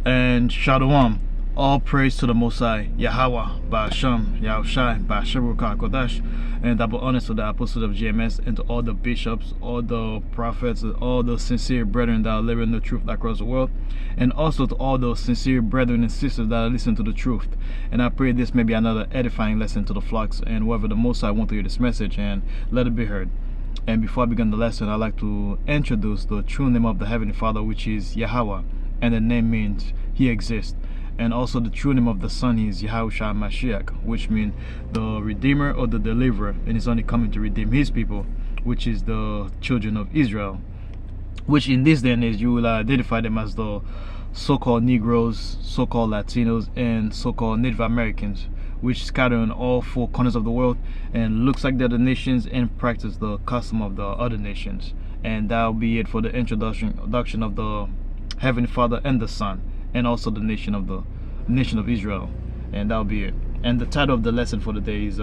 And Shalom. All praise to the Most High, Yahweh, Ba'asham, Yahushai, Ba'ashem Kodash, and double honors to the apostles of GMS and to all the bishops, all the prophets, and all the sincere brethren that are living the truth across the world, and also to all those sincere brethren and sisters that are listening to the truth. And I pray this may be another edifying lesson to the flocks and whoever the Most High want to hear this message, and let it be heard. And before I begin the lesson, I'd like to introduce the true name of the Heavenly Father, which is Yahweh, and the name means He exists. And also the true name of the Son is Yahushua Mashiach, which means the Redeemer or the Deliverer, and He's only coming to redeem His people, which is the children of Israel. Which in this day and age, you will identify them as the so-called Negroes, so-called Latinos, and so-called Native Americans, which scatter in all four corners of the world and looks like the other nations and practice the custom of the other nations. And that'll be it for the introduction of the Heavenly Father and the Son, and also the nation of Israel. And that'll be it. And the title of the lesson for the day is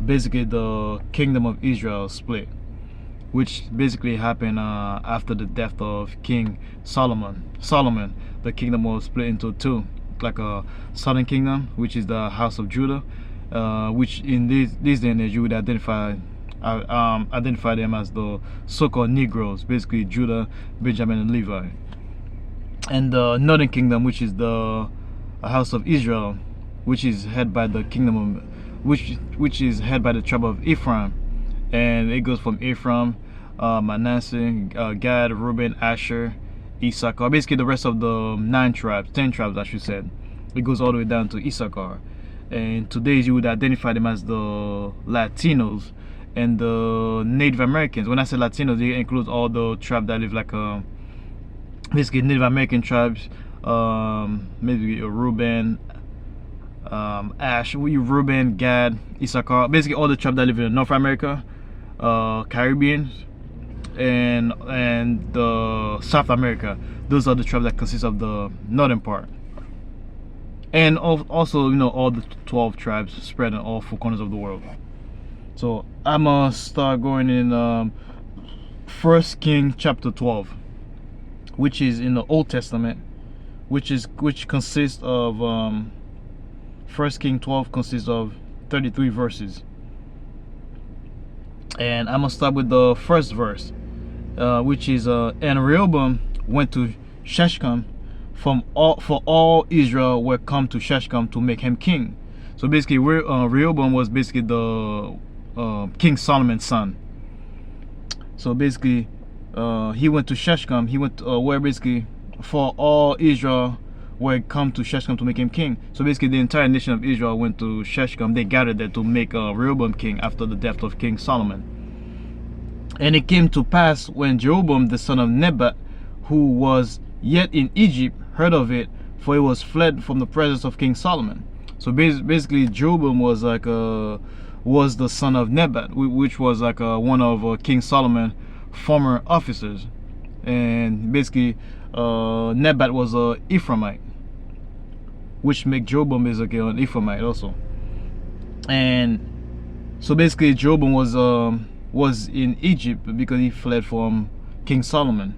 basically the Kingdom of Israel split, which basically happened after the death of King Solomon. The kingdom was split into two, like a southern kingdom, which is the house of Judah, which in this day and age you would identify them as the so-called Negroes, basically Judah, Benjamin, and Levi. And the northern kingdom, which is the house of Israel, which is head by the kingdom of, which is head by the tribe of Ephraim, and it goes from Ephraim, Manasseh, Gad, Reuben, Asher, Issachar, basically the rest of the 10 tribes I should say. It goes all the way down to Issachar. And today you would identify them as the Latinos and the Native Americans. When I say Latinos, it includes all the tribes that live like basically Native American tribes, maybe Reuben, Reuben, Gad, Issachar, basically all the tribes that live in North America, Caribbean, and the South America. Those are the tribes that consist of the northern part. And also, all the 12 tribes spread in all four corners of the world. So I'm gonna start going in 1 King chapter 12, which is in the Old Testament, which consists of 1 King 12 consists of 33 verses. And I'm gonna start with the first verse, which is and Rehoboam went to Shechem for all Israel were come to Shechem to make him king. So basically, Rehoboam was basically the King Solomon's son. So basically, he went to Shechem. He went where basically for all Israel were come to Shechem to make him king. So basically, the entire nation of Israel went to Shechem. They gathered there to make Rehoboam king after the death of King Solomon. And it came to pass when Jeroboam the son of Nebat, who was yet in Egypt, heard of it, for he was fled from the presence of King Solomon. So basically, Jeroboam was like was the son of Nebat, which was like one of King Solomon's former officers. And basically, Nebat was a Ephraimite, which make Jeroboam is like an Ephraimite also. And so basically, Jeroboam was in Egypt because he fled from King Solomon.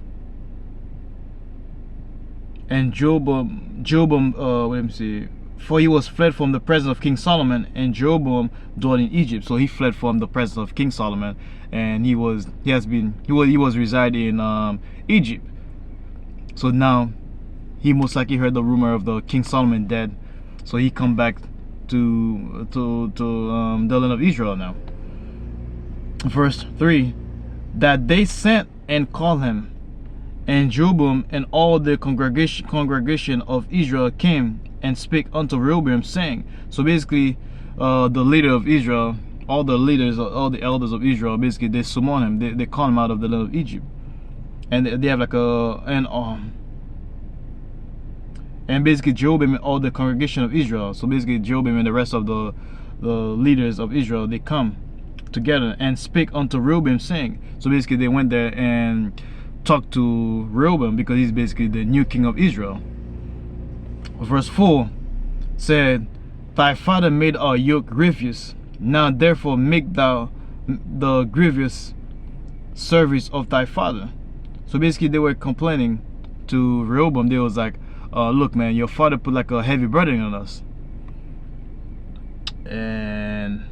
And Jeroboam, let me see, for he was fled from the presence of King Solomon, and Jeroboam dwelt in Egypt. So he fled from the presence of King Solomon, and he was residing in Egypt. So now he most likely heard the rumor of the King Solomon dead, so he come back to the land of Israel now. Verse 3, that they sent and called him, and Jeroboam and all the congregation of Israel came and spake unto Rehoboam, saying. So basically, the leader of Israel, all the elders of Israel, basically they summon him. They call him out of the land of Egypt, and they have like and basically Jeroboam and all the congregation of Israel. So basically Jeroboam and the rest of the leaders of Israel, they come together and speak unto Rehoboam, saying. So basically they went there and talked to Rehoboam because he's basically the new king of Israel. Verse 4 said, thy father made our yoke grievous. Now therefore make thou the grievous service of thy father. So basically they were complaining to Rehoboam. They was like, look, man, your father put like a heavy burden on us. And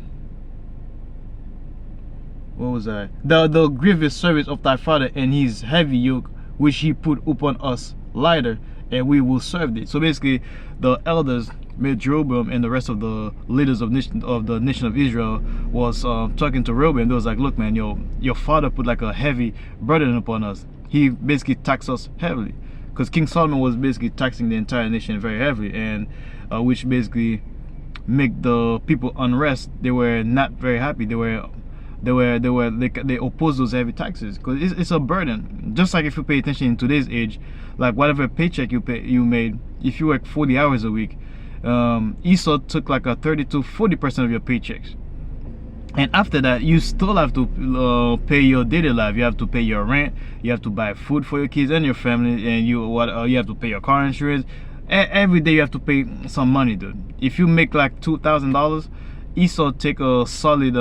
what was that? The grievous service of thy father and his heavy yoke which he put upon us lighter, and we will serve thee. So basically, the elders made Jeroboam and the rest of the leaders of the nation of Israel was talking to Rehoboam. They was like, look, man, your father put like a heavy burden upon us. He basically taxed us heavily, because King Solomon was basically taxing the entire nation very heavily, and which basically make the people unrest. They were not very happy. They opposed those heavy taxes because it's a burden. Just like if you pay attention in today's age, like whatever paycheck you made, if you work 40 hours a week, Esau took like a 30 to 40% of your paychecks, and after that you still have to pay your daily life. You have to pay your rent, you have to buy food for your kids and your family, and you have to pay your car insurance. Every day you have to pay some money, dude. If you make like $2,000, Esau take a solid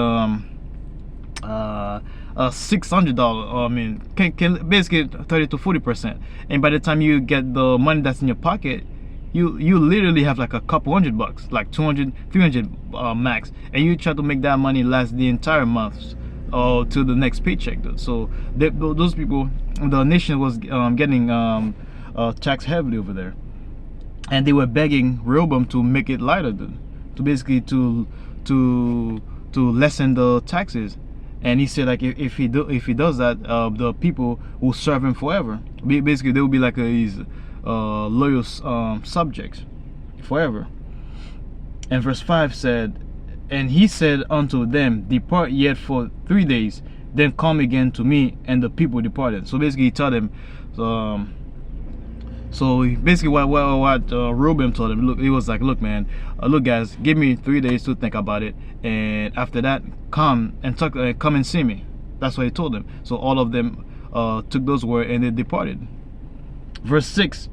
$600. I mean, can basically 30 to 40%. And by the time you get the money that's in your pocket, you literally have like a couple $100, like 200, 300 max, and you try to make that money last the entire month or to the next paycheck, dude. So those people, the nation was getting taxed heavily over there, and they were begging Rehoboam to make it lighter, dude, to basically to lessen the taxes. And he said, like, if he does that, the people will serve him forever. Basically, they will be like his loyal subjects forever. And verse 5 said, and he said unto them, depart yet for 3 days, then come again to me. And the people departed. So basically, he told them, so basically what Rehoboam told him, look, he was like, look, man, look, guys, give me 3 days to think about it, and after that, come and see me. That's what he told them. So all of them took those words and they departed. Verse 6,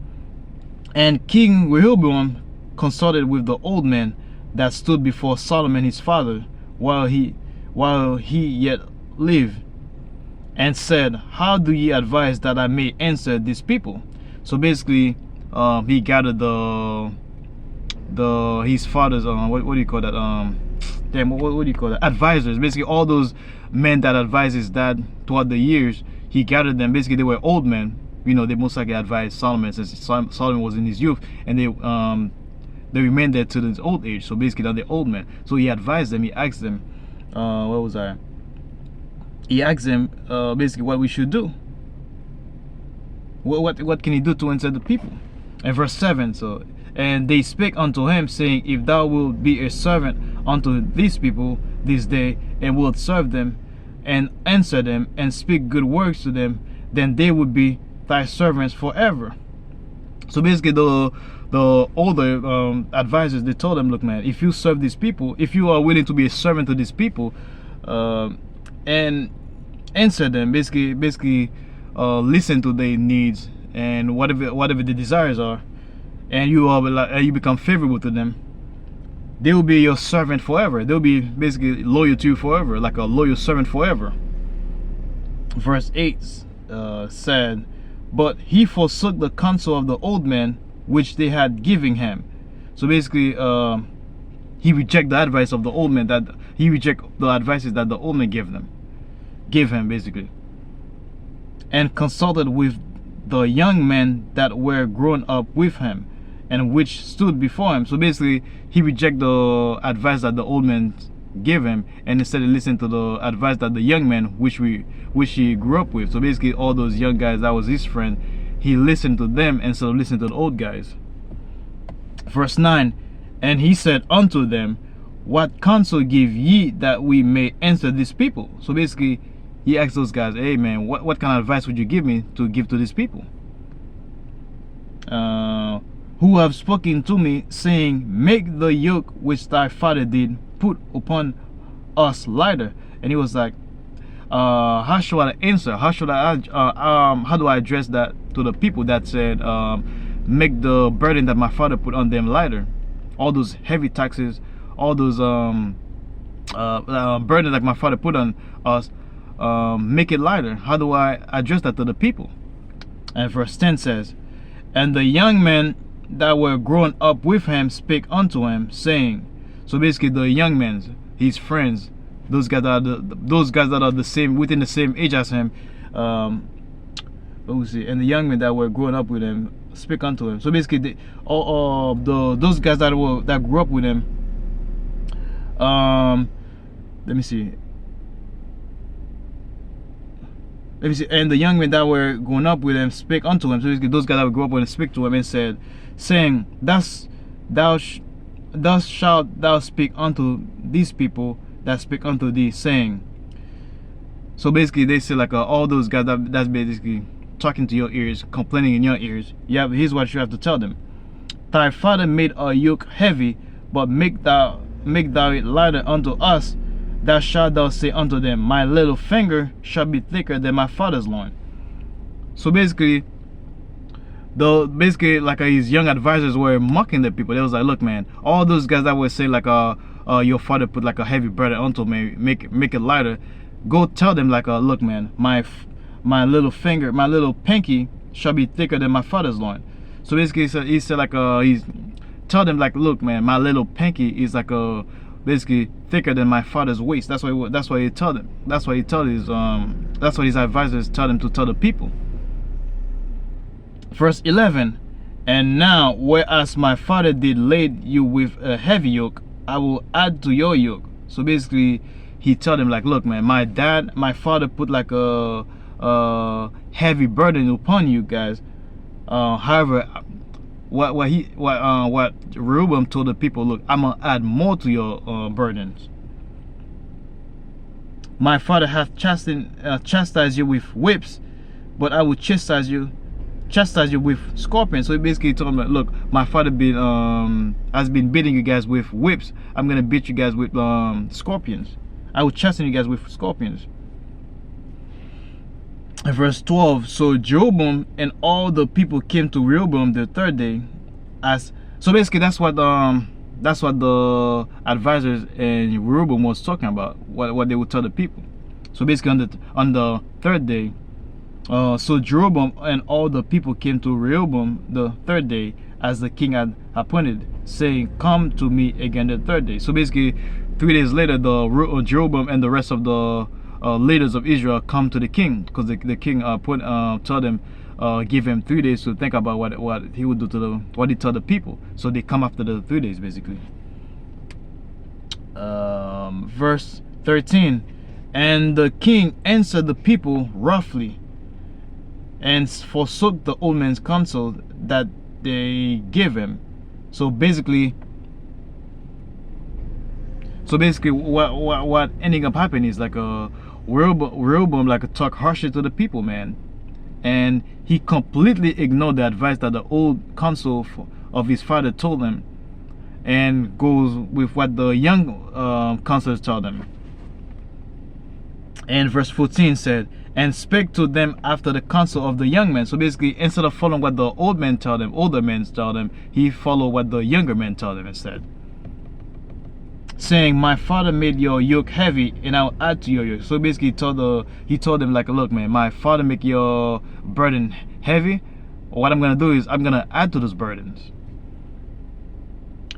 and King Rehoboam consulted with the old men that stood before Solomon his father while he yet lived, and said, how do ye advise that I may answer these people? So basically, he gathered his father's what do you call that? What do you call that? Advisors. Basically, all those men that advised his dad throughout the years, he gathered them. Basically, they were old men. You know, they most likely advised Solomon, since Solomon was in his youth, and they remained there to his old age. So basically, they're old men. So he advised them. He asked them, what was I? He asked them basically what we should do. What can he do to answer the people? And verse 7, so, and they spake unto him, saying, if thou wilt be a servant unto these people this day, and wilt serve them, and answer them, and speak good words to them, then they would be thy servants forever. So basically, the older advisors, they told them, look, man, if you serve these people, if you are willing to be a servant to these people, and answer them, basically listen to their needs and whatever the desires are, and you become favorable to them, they will be your servant forever. They'll be basically loyal to you forever, like a loyal servant forever. Verse 8 said, but he forsook the counsel of the old men which they had given him. So basically, he rejected the advice of the old men, that he rejected the advices that the old men gave him basically, and consulted with the young men that were grown up with him, and which stood before him. So basically, he rejected the advice that the old men gave him, and instead he listened to the advice that the young men which he grew up with. So basically, all those young guys that was his friend, he listened to them instead of listening to the old guys. Verse 9, and he said unto them, what counsel give ye that we may answer these people? So basically, he asked those guys, hey man, what kind of advice would you give me to give to these people? Who have spoken to me, saying, make the yoke which thy father did put upon us lighter. And he was like, how should I answer? How do I address that to the people that said, make the burden that my father put on them lighter? All those heavy taxes, all those burden that my father put on us, make it lighter. How do I address that to the people? And verse 10 says, and the young men that were grown up with him spake unto him, saying, so basically the young men, his friends, those guys that are the same, within the same age as him, and the young men that were growing up with him speak unto him. So basically, those guys that grew up with him, let me see. And the young men that were growing up with him spake unto him. So basically, those guys that grew up with him speak to him and said, saying, thus shalt thou speak unto these people that speak unto thee, saying. So basically, they say like all those guys that's basically talking to your ears, complaining in your ears. Here's what you have to tell them: thy father made a yoke heavy, but make thou it lighter unto us. Thou shalt thou say unto them, my little finger shall be thicker than my father's loin. So basically, like his young advisors were mocking the people. They was like, look, man, all those guys that were saying like your father put like a heavy burden onto me, make it lighter. Go tell them like, look, man, my little finger, my little pinky shall be thicker than my father's loin. So basically, he said like he's tell them like, look, man, my little pinky is like basically thicker than my father's waist. That's why he told them. That's why he told his that's what his advisors tell them to tell the people. Verse 11, and now whereas my father did lade you with a heavy yoke, I will add to your yoke. So basically, he told them like, look, man, my father put like a heavy burden upon you guys. However, what Rehoboam told the people, look, I'm gonna add more to your burdens. My father hath chastised you with whips, but I will chastise you with scorpions. So he basically told them, look, my father has been beating you guys with whips. I'm gonna beat you guys with scorpions. I will chasten you guys with scorpions. Verse 12, so Jeroboam and all the people came to Rehoboam the third day. So basically, that's what the advisors and Rehoboam was talking about, what they would tell the people. So basically, on the third day, so Jeroboam and all the people came to Rehoboam the third day, as the king had appointed, saying, come to me again the third day. So basically, 3 days later, Jeroboam and the rest of the leaders of Israel come to the king, because the king told them, give him 3 days to think about what he would do what he told the people. So they come after the 3 days basically. Verse 13, and the king answered the people roughly, and forsook the old man's counsel that they gave him. So basically, what ending up happening is like Rehoboam like talk harshly to the people, man, and he completely ignored the advice that the old counsel of his father told him, and goes with what the young counselors told him. And verse 14 said, and spake to them after the counsel of the young men. So basically, instead of following what the older men told him, he followed what the younger men told him instead, saying, my father made your yoke heavy, and I'll add to your yoke. So basically, he told them like, look, man, my father make your burden heavy. What I'm gonna do is I'm gonna add to those burdens.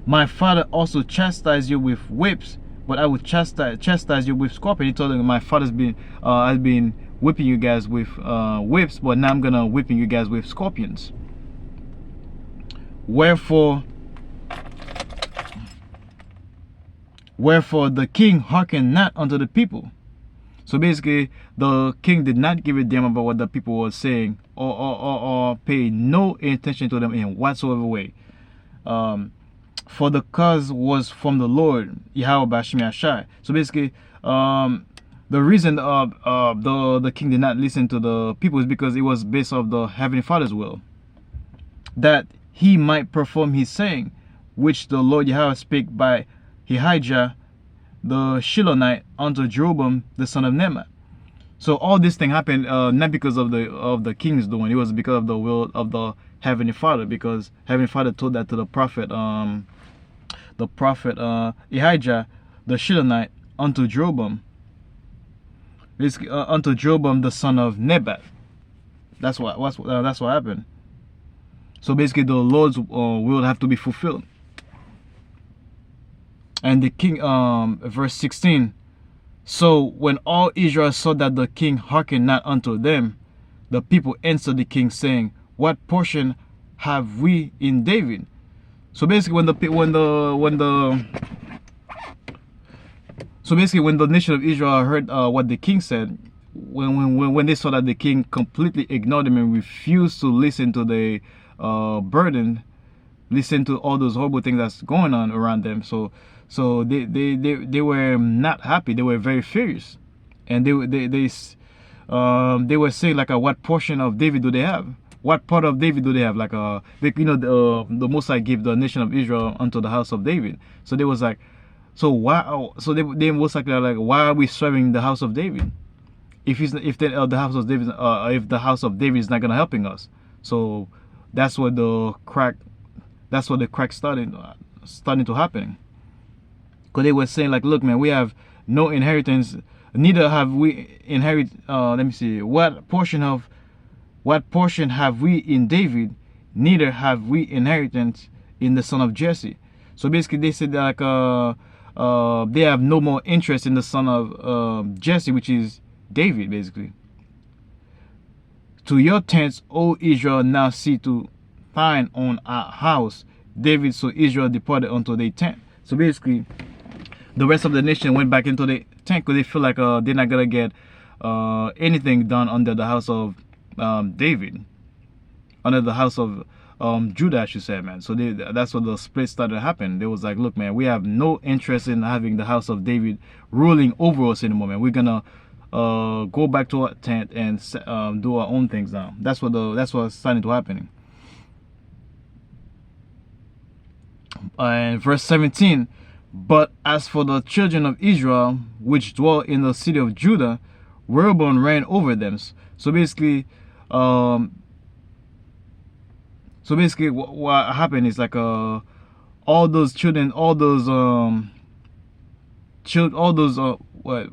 My father also chastised you with whips, but I will chastise you with scorpions. He told them, my father's has been whipping you guys with whips, but now I'm gonna whipping you guys with scorpions. Wherefore the king hearkened not unto the people. So basically, the king did not give a damn about what the people were saying, or pay no attention to them in whatsoever way. For the cause was from the Lord, Yahweh Bashim Yashai. So basically, the reason the king did not listen to the people is because it was based off the Heavenly Father's will, that he might perform his saying, which the Lord Yahweh spake by Ahijah the Shilonite unto Jeroboam the son of Nemat. So all this thing happened not because of the king's doing. It was because of the will of the Heavenly Father, because Heavenly Father told that to the prophet Ahijah the Shilonite unto Jeroboam, unto Jeroboam the son of Nebat. That's what happened. So basically, the Lord's will have to be fulfilled. And the king, verse 16. So when all Israel saw that the king hearkened not unto them, the people answered the king, saying, what portion have we in David? So basically, when the nation of Israel heard what the king said, when they saw that the king completely ignored them and refused to listen to the burden, listen to all those horrible things that's going on around them, so they were not happy. They were very furious, and they were saying like, what portion of David do they have? What part of David do they have? Like, the Most High gave the nation of Israel unto the house of David. So they was like, so why? So they most likely are like, why are we serving the house of David? If the house of David, if the house of David is not gonna helping us. So that's what the crack starting to happen. Because they were saying like, look, man, we have no inheritance, neither have we inherit. Let me see, what portion have we in David, neither have we inheritance in the son of Jesse. So basically they said like, they have no more interest in the son of Jesse, which is David, basically. To your tents, O Israel, now see to thine own house, David. So Israel departed unto their tent. So basically, the rest of the nation went back into the tent because they feel like they're not gonna get anything done under the house of David, under the house of Judah, I should say, man. So that's what the split started to happen. They was like, look, man, we have no interest in having the house of David ruling over us anymore, man. We're gonna go back to our tent and do our own things now. That's what's starting to happen. And verse 17. But as for the children of Israel, which dwell in the city of Judah, Rehoboam reigned over them. So basically, what happened is like, all those children,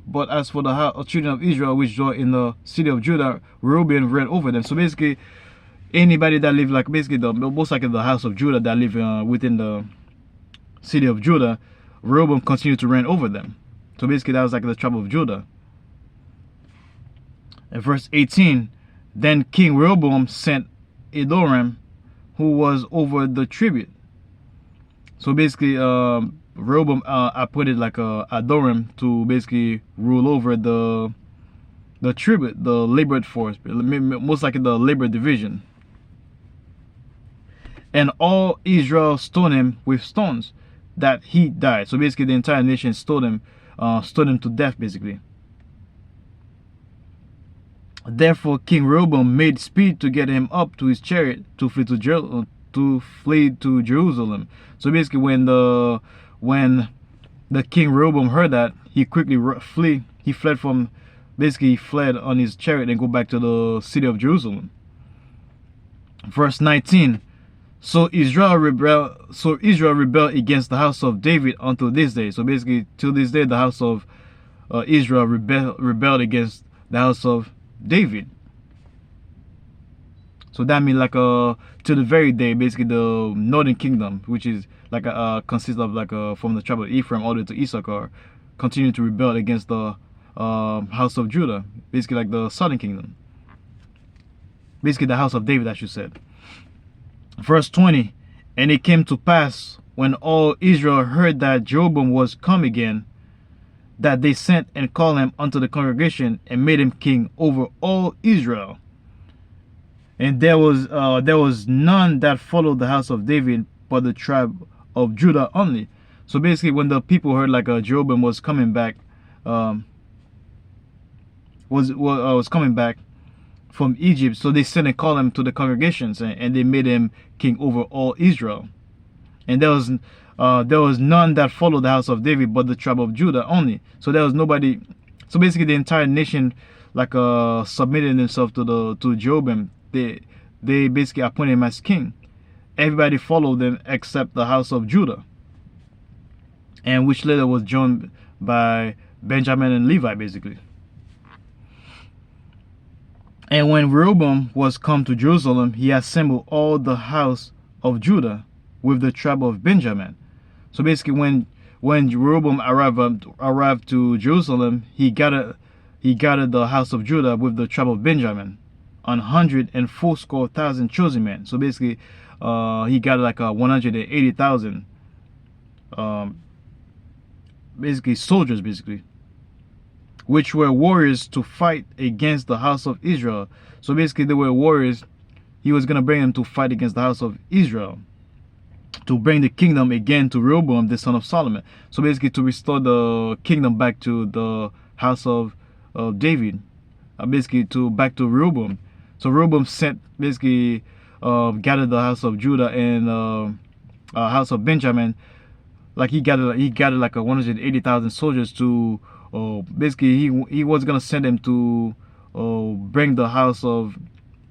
but as for the children of Israel, which dwell in the city of Judah, Rehoboam reigned over them. So basically, anybody that live like, basically most likely the house of Judah that live within the city of Judah, Rehoboam continued to reign over them. So basically, that was like the tribe of Judah. In verse 18, then King Rehoboam sent Adoram, who was over the tribute. So basically, Rehoboam appointed like Adoram to basically rule over the tribute, the labor force, most likely the labor division. And all Israel stoned him with stones, that he died. So basically, the entire nation stoned him to death, basically. Therefore, King Rehoboam made speed to get him up to his chariot to flee to Jerusalem. So basically, when the King Rehoboam heard that, he quickly fled on his chariot and go back to the city of Jerusalem. Verse 19. So Israel rebelled against the house of David until this day. So basically, till this day, the house of Israel rebelled against the house of David. So that means like to the very day, basically the northern kingdom, which is like consists of like from the tribe of Ephraim all the way to Issachar, continue to rebel against the house of Judah, basically like the southern kingdom, basically the house of David, I should say. Verse 20. And it came to pass, when all Israel heard that Jeroboam was come again, that they sent and called him unto the congregation and made him king over all Israel. And there was none that followed the house of David but the tribe of Judah only. So basically, when the people heard like Jeroboam was coming back, was coming back from Egypt, so they sent and called him to the congregations, and they made him king over all Israel. And there was none that followed the house of David but the tribe of Judah only. So there was nobody. So basically, the entire nation like submitted themselves to Jeroboam. They basically appointed him as king. Everybody followed them except the house of Judah, and which later was joined by Benjamin and Levi, basically. And when Rehoboam was come to Jerusalem, he assembled all the house of Judah with the tribe of Benjamin. So basically, when Rehoboam arrived to Jerusalem, he gathered the house of Judah with the tribe of Benjamin, 180,000 chosen men. So basically, he got like 180,000, basically soldiers, basically, which were warriors to fight against the house of Israel. So basically, they were warriors. He was gonna bring them to fight against the house of Israel, to bring the kingdom again to Rehoboam, the son of Solomon. So basically, to restore the kingdom back to the house of David, basically back to Rehoboam. So Rehoboam sent, basically gathered the house of Judah and house of Benjamin. Like he gathered like 180,000 soldiers to basically he was gonna send them to bring the house of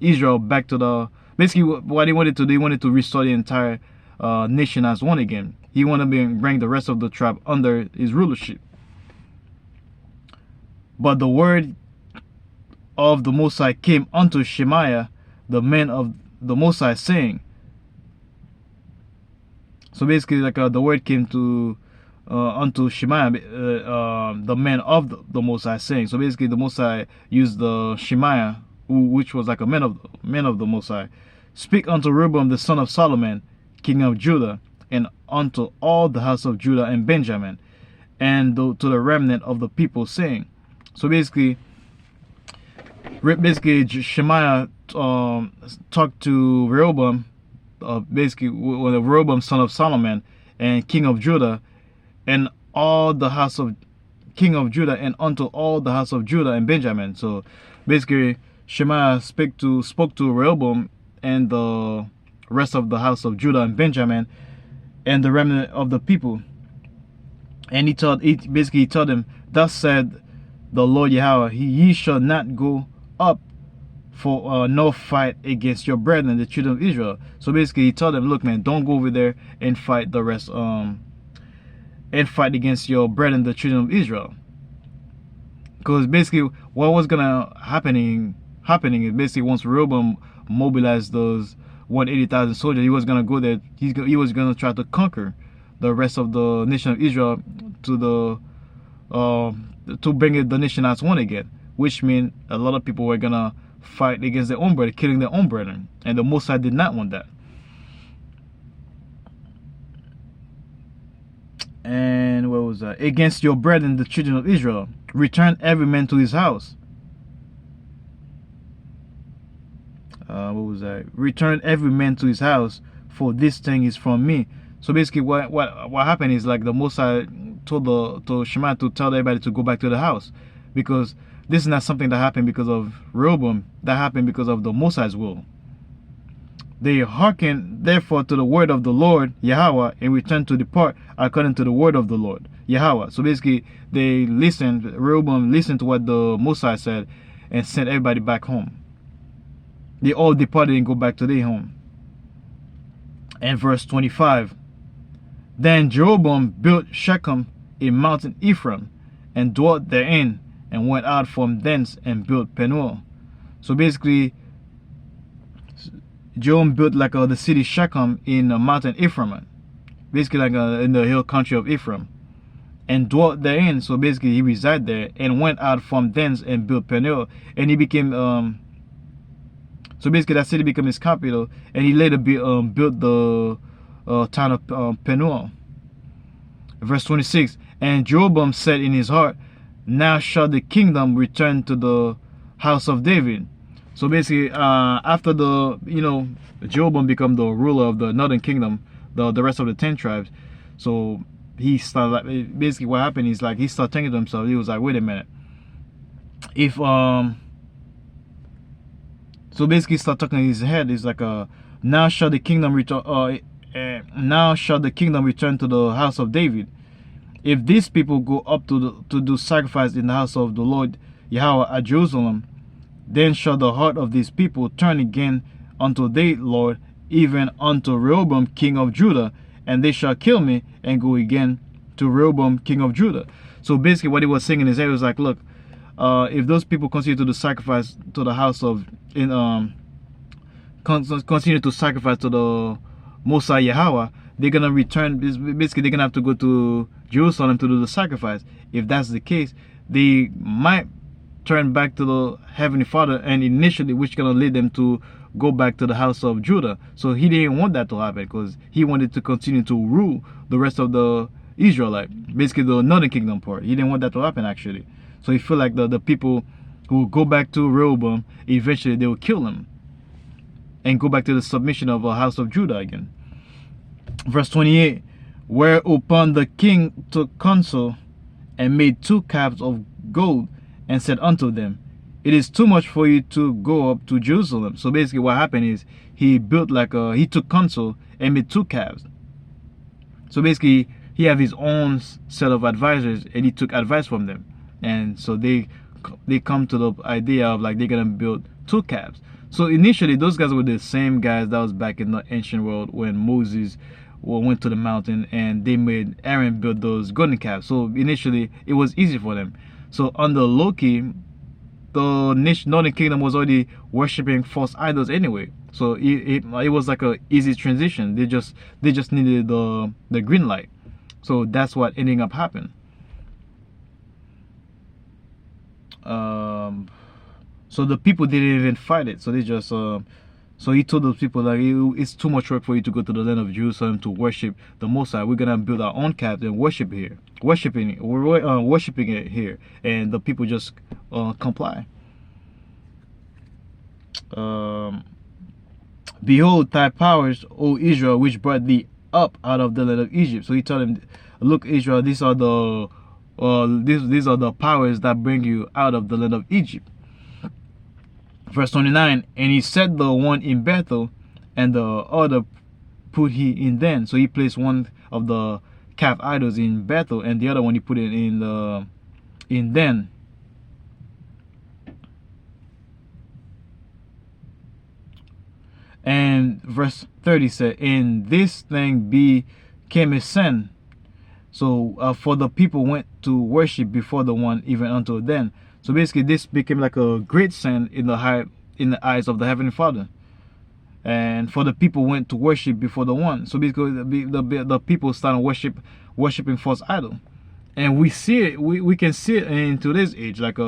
Israel back to the, basically what he wanted to do. He wanted to restore the entire nation as one again. He wanted to bring the rest of the tribe under his rulership. But the word of the Most High came unto Shemaiah, the man of the Most High, saying. So basically, like the word came to unto Shemaiah, the man of the Most High, saying. So basically, the Most High used the Shemaiah, which was like a man of the Most High, speak unto Rehoboam the son of Solomon, king of Judah, and unto all the house of Judah and Benjamin, and to the remnant of the people, saying. So basically Shemaiah talked to Rehoboam, basically Rehoboam son of Solomon and king of Judah, and all the house of king of Judah, and unto all the house of Judah and Benjamin. So basically Shemaiah spoke to Rehoboam and the rest of the house of Judah and Benjamin and the remnant of the people, and he told him, thus said the Lord Yahweh, ye shall not go up for no fight against your brethren, the children of Israel. So basically he told them, look man, don't go over there and fight the rest and fight against your brethren, the children of Israel. Because basically what was gonna happening is basically once Rehoboam mobilized those 180,000 soldiers, he was gonna go there. He was gonna try to conquer the rest of the nation of Israel to bring the nation as one again, which means a lot of people were gonna fight against their own brethren, killing their own brethren, and the Most High did not want that. And what was that? Against your brethren, the children of Israel, return every man to his house. What was that? Return every man to his house, for this thing is from me. So basically, what happened is like the Most High told Shemaiah to tell everybody to go back to the house, because this is not something that happened because of Rehoboam. That happened because of the Most High's will. They hearkened therefore to the word of the Lord Yahweh, and returned to depart according to the word of the Lord Yahweh. So basically, they listened. Rehoboam listened to what the Most High said, and sent everybody back home. They all departed and go back to their home. And verse 25. Then Jeroboam built Shechem in mountain Ephraim, and dwelt therein, and went out from thence and built Penuel. So basically, Jeroboam built like the city Shechem in mountain Ephraim, basically like in the hill country of Ephraim, and dwelt therein. So basically, he resided there, and went out from thence and built Penuel, and he became so basically that city became his capital, and he later built the town of Penuel. Verse 26. And Jeroboam said in his heart, now shall the kingdom return to the house of David. So basically, after Jeroboam become the ruler of the northern kingdom, the rest of the 10 tribes. So he started, basically what happened is like he started thinking to himself. He was like, wait a minute, if so basically he started talking in his head. He's like, now shall the kingdom return. Now shall the kingdom return to the house of David. If these people go up to do sacrifice in the house of the Lord Yahweh at Jerusalem, then shall the heart of these people turn again unto their Lord, even unto Rehoboam king of Judah, and they shall kill me and go again to Rehoboam king of Judah. So basically what he was saying in his head was like, look, if those people continue to do sacrifice to the house of in continue to sacrifice to the Most High Yahweh, they're gonna return. Basically, they're gonna have to go to Jerusalem to do the sacrifice. If that's the case, they might turn back to the Heavenly Father, and initially, which gonna lead them to go back to the house of Judah. So he didn't want that to happen because he wanted to continue to rule the rest of the Israelite, basically the northern kingdom part. He didn't want that to happen actually. So he felt like the people who go back to Rehoboam, eventually they will kill him and go back to the submission of the house of Judah again. Verse 28, whereupon the king took counsel and made 2 calves of gold and said unto them, it is too much for you to go up to Jerusalem. So basically what happened is he built he took counsel and made 2 calves. So basically he had his own set of advisors and he took advice from them. And so they come to the idea of like they're gonna build 2 calves. So initially those guys were the same guys that was back in the ancient world when Moses went to the mountain and they made Aaron build those golden calves. So initially it was easy for them. So under Loki, the northern kingdom was already worshiping false idols anyway. So it was like a easy transition. They just needed the green light. So that's what ended up happening. So the people didn't even fight it. So they just so he told those people like it's too much work for you to go to the land of Jerusalem to worship the Most High. We're gonna build our own calf and worship worshiping it here, and the people just comply. Behold thy powers, O Israel, which brought thee up out of the land of Egypt. So he told him, look, Israel, these are the powers that bring you out of the land of Egypt. Verse 29, and he set the one in Bethel, and the other put he in Dan. So he placed one of the calf idols in Bethel, and the other one he put it in Dan. And verse 30 said, and this thing became a sin. So for the people went to worship before the one even until then. So basically this became like a great sin in the eyes of the Heavenly Father. And for the people went to worship before the one. So basically the people started worshiping false idol. And we see it, we can see it in today's age, like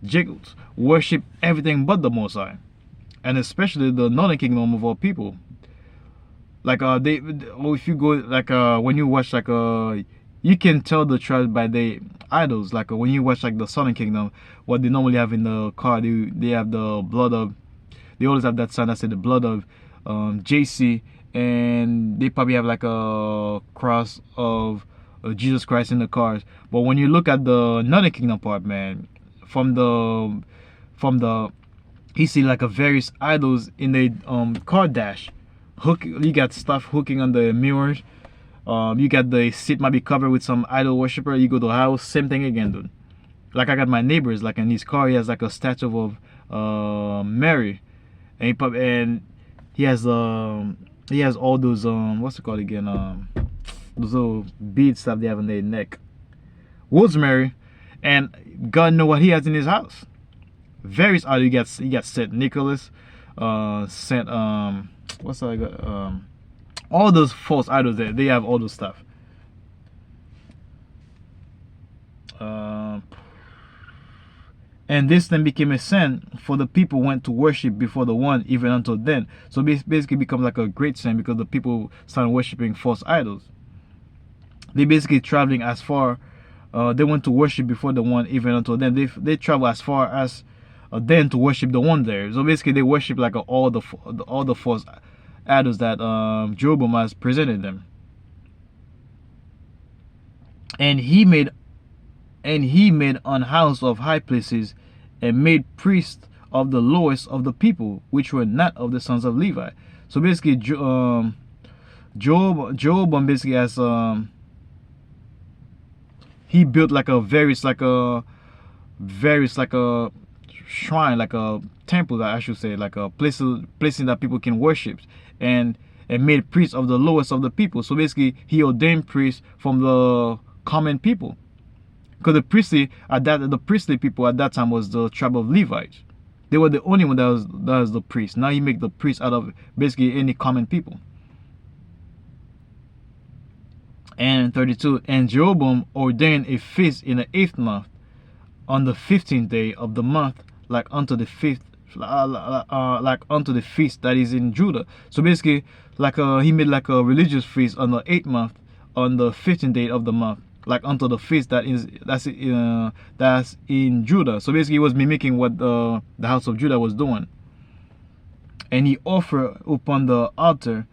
Jews worship everything but the Most High. And especially the northern kingdom of all people. Like if you go like when you watch like you can tell the tribe by their idols. Like when you watch like the Southern Kingdom, what they normally have in the car, they have the blood of, they always have that sign that says the blood of JC, and they probably have like a cross of Jesus Christ in the cars. But when you look at the Northern Kingdom part, man, from the you see like a various idols in the car dash. You got stuff hooking on the mirrors. You got the seat might be covered with some idol worshiper. You go to the house, same thing again, dude. Like I got my neighbors, like in his car, he has like a statue of Mary, and he has all those what's it called again, those little bead stuff they have on their neck, rosemary, and God know what he has in his house. Various idols. You got Saint Nicholas, Saint what's that I got, all those false idols there, they have all those stuff. And this then became a sin, for the people went to worship before the one even until then. So basically becomes like a great sin because the people started worshiping false idols. They basically traveling as far, they went to worship before the one even until then. They travel as far as then to worship the one there. So basically they worship like all the false idols that Jeroboam has presented them. And he made an house of high places, and made priests of the lowest of the people, which were not of the sons of Levi. So basically Jeroboam basically has he built like a shrine, like a temple, that I should say, like a place that people can worship, and made priests of the lowest of the people. So basically he ordained priests from the common people. because the priestly people at that time was the tribe of Levites. They were the only one that was the priest. Now he make the priest out of basically any common people. And 32, and Jeroboam ordained a feast in the 8th month, on the 15th day of the month, like unto the feast that is in Judah. So basically, like he made like a religious feast on the 8th month, on the 15th day of the month, like unto the feast that's in Judah. So basically, he was mimicking what the house of Judah was doing, and he offered upon the altar.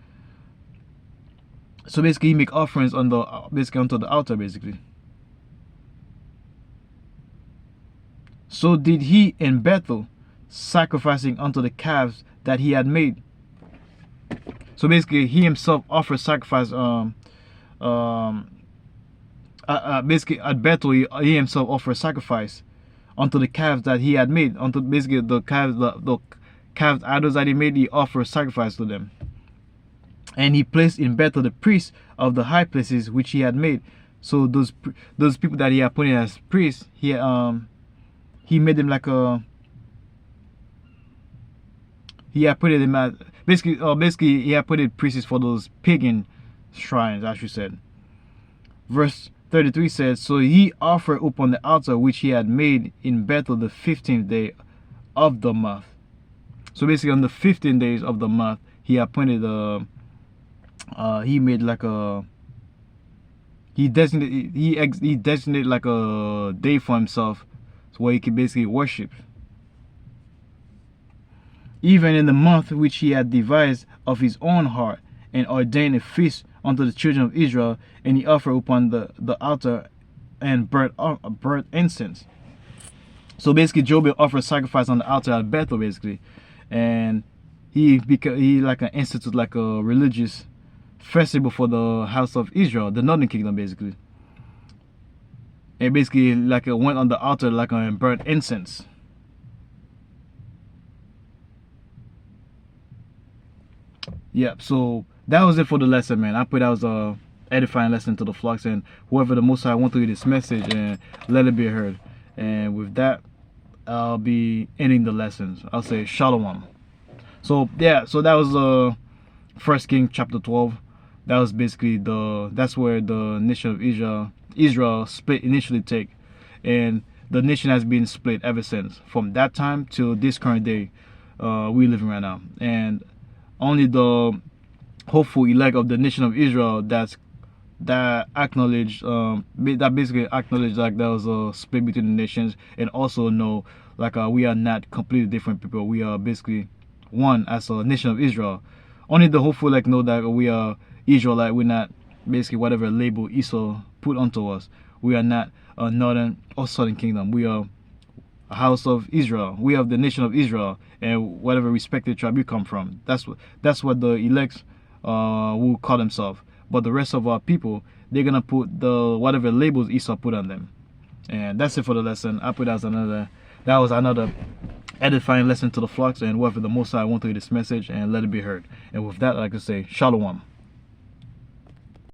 So basically, he make offerings on the onto the altar basically. So did he in Bethel, sacrificing unto the calves that he had made. So basically, he himself offered sacrifice. Basically at Bethel, he himself offered sacrifice unto the calves that he had made. Unto basically the calves idols that he made, he offered sacrifice to them. And he placed in Bethel the priests of the high places which he had made. So those people that he had put in as priests, he made them like a. He had put it in basically he had put it priests for those pagan shrines, as you said. Verse 33 says, so he offered upon the altar which he had made in Bethel the 15th day of the month. So basically, on the 15 days of the month, he appointed he made like a he designated like a day for himself, so where he could basically worship. Even in the month which he had devised of his own heart, and ordained a feast unto the children of Israel, and he offered upon the altar and burnt incense. So basically, Job offered sacrifice on the altar at Bethel basically, and he like an institute, like a religious festival for the house of Israel, the northern kingdom basically. And basically like it went on the altar like and burnt incense. Yep, so that was it for the lesson, man. I put that was a edifying lesson to the flocks, and whoever the Most High want to read this message and let it be heard. And with that, I'll be ending the lessons. I'll say Shalom. So yeah, so that was 1 Kings chapter 12. That was basically that's where the nation of Israel split initially take, and the nation has been split ever since, from that time till this current day we living right now. And only the hopeful elect of the nation of Israel that basically acknowledge like there was a split between the nations, and also know like we are not completely different people. We are basically one as a nation of Israel. Only the hopeful elect know that we are Israelite. We're not basically whatever label Esau put onto us. We are not a northern or southern kingdom. We are a house of Israel. We are the nation of Israel, and whatever respected tribe you come from. That's what the elects will call themselves. But the rest of our people, they're gonna put the whatever labels Esau put on them. And that's it for the lesson. I put that was another edifying lesson to the flocks, and whoever the Most High want to hear this message and let it be heard. And with that, I'd like to say Shalom.